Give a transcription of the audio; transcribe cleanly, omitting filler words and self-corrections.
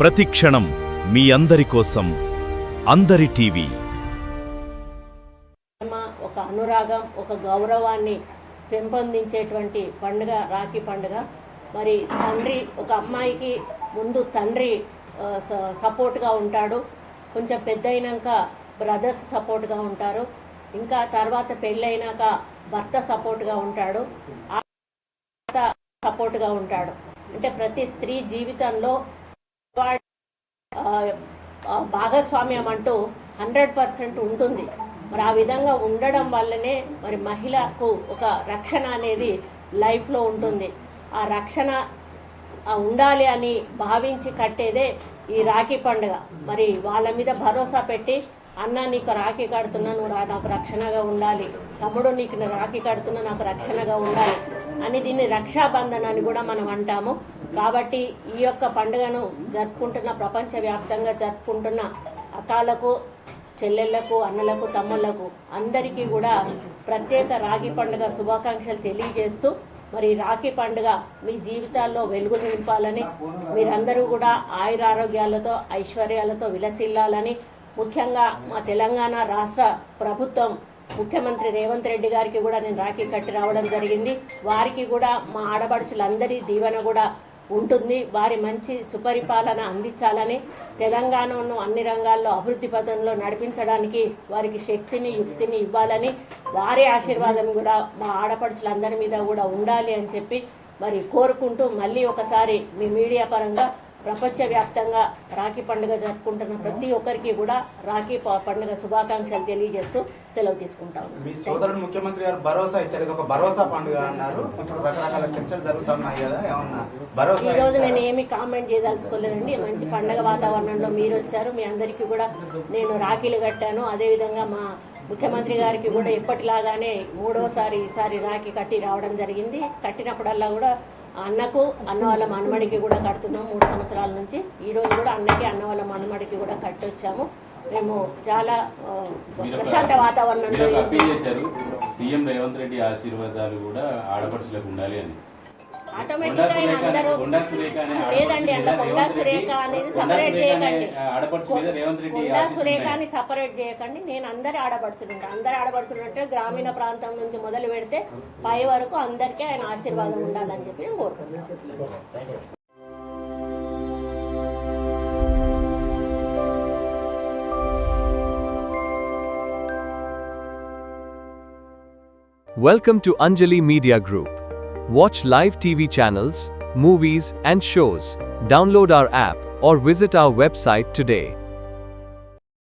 ప్రతిక్షణం మీ అందరి కోసం అందరి టీవీ. ఒక అనురాగం, ఒక గౌరవాన్ని పెంపొందించేటువంటి పండుగ రాఖీ పండుగ. మరి తండ్రి, ఒక అమ్మాయికి ముందు తండ్రి సపోర్ట్గా ఉంటాడు, కొంచెం పెద్ద అయినాక బ్రదర్స్ సపోర్ట్గా ఉంటారు, ఇంకా తర్వాత పెళ్ళైనాక భర్త సపోర్ట్గా ఉంటాడు, సపోర్ట్గా ఉంటాడు. అంటే ప్రతి స్త్రీ జీవితంలో భాగస్వామ్యం అంటూ 100% ఉంటుంది. మరి ఆ విధంగా ఉండడం వల్లనే మరి మహిళకు ఒక రక్షణ అనేది లైఫ్లో ఉంటుంది. ఆ రక్షణ ఉండాలి అని భావించి కట్టేదే ఈ రాఖీ పండుగ. మరి వాళ్ళ మీద భరోసా పెట్టి, అన్న నీకు రాఖీ కడుతున్నా, నువ్వు నాకు రక్షణగా ఉండాలి, తమ్ముడు నీకు రాఖీ కడుతున్నా నాకు రక్షణగా ఉండాలి అని దీన్ని రక్షాబంధన్ అని కూడా మనం అంటాము. కాబట్టి ఈ యొక్క పండుగను జరుపుకుంటున్న, ప్రపంచవ్యాప్తంగా జరుపుకుంటున్న అక్కాలకు, చెల్లెళ్లకు, అన్నలకు, తమ్ముళ్లకు అందరికీ కూడా ప్రత్యేక రాఖీ పండుగ శుభాకాంక్షలు తెలియజేస్తూ, మరి రాఖీ పండుగ మీ జీవితాల్లో వెలుగులు నింపాలని, మీరందరూ కూడా ఆయురారోగ్యాలతో, ఐశ్వర్యాలతో విలసిల్లాలని, ముఖ్యంగా మా తెలంగాణ రాష్ట్ర ప్రభుత్వం ముఖ్యమంత్రి రేవంత్ రెడ్డి గారికి కూడా నేను రాఖీ కట్టి రావడం జరిగింది. వారికి కూడా మా ఆడపడుచులందరి దీవెన కూడా ఉంటుంది. వారి మంచి సుపరిపాలన అందించాలని, తెలంగాణను అన్ని రంగాల్లో అభివృద్ధి పథంలో నడిపించడానికి వారికి శక్తిని, యుక్తిని ఇవ్వాలని, వారి ఆశీర్వాదం కూడా మా ఆడపడుచులందరి మీద కూడా ఉండాలి అని చెప్పి మరి కోరుకుంటూ, మళ్ళీ ఒకసారి మీ మీడియా పరంగా ప్రపంచవ్యాప్తంగా రాఖీ పండుగ జరుపుకుంటున్న ప్రతి ఒక్కరికి కూడా రాఖీ పండుగ శుభాకాంక్షలు తెలియజేస్తూ సెలవు తీసుకుంటాం. మీ సోదరుడు ముఖ్యమంత్రి గారు భరోసా ఇచ్చారు, ఒక భరోసా పండుగ అన్నారు. రకరకాల చర్చలు జరుగుతున్నాయి కదా, ఏమన్నా భరోసా? ఈ రోజు నేను ఏమి కామెంట్ చేయదలుచుకోలేదండి. మంచి పండుగ వాతావరణంలో మీరు వచ్చారు, మీ అందరికీ కూడా నేను రాఖీలు కట్టాను. అదేవిధంగా మా ముఖ్యమంత్రి గారికి కూడా ఎప్పటిలాగానే మూడోసారి ఈసారి రాఖీ కట్టి రావడం జరిగింది. కట్టినప్పుడల్లా కూడా అన్నకు, అన్న వాళ్ళ మనమడికి కూడా కడుతున్నాం 3 సంవత్సరాల నుంచి. ఈ రోజు కూడా అన్నకి, అన్న వాళ్ళ మనమడికి కూడా కట్టొచ్చాము. మేము చాలా ప్రశాంత వాతావరణంలో. సీఎం రేవంత్ రెడ్డి ఆశీర్వాదాలు కూడా ఆడపడుచులకు ఉండాలి అని ఆటోమేటిక్గా అందరూ లేదండి, అట్లా కొండా సురేఖ అనేది సపరేట్ చేయకండి, కొండా సురేఖని సపరేట్ చేయకండి. నేను అందరి ఆడపడుచుంటా, అందరి ఆడపడుచుంటే గ్రామీణ ప్రాంతం నుంచి మొదలు పెడితే పై వరకు అందరికీ ఆయన ఆశీర్వాదం ఉండాలని చెప్పి నేను కోరుకుంటున్నాను. Welcome to Anjali Media Group. Watch live TV channels, movies and shows. Download our app or visit our website today.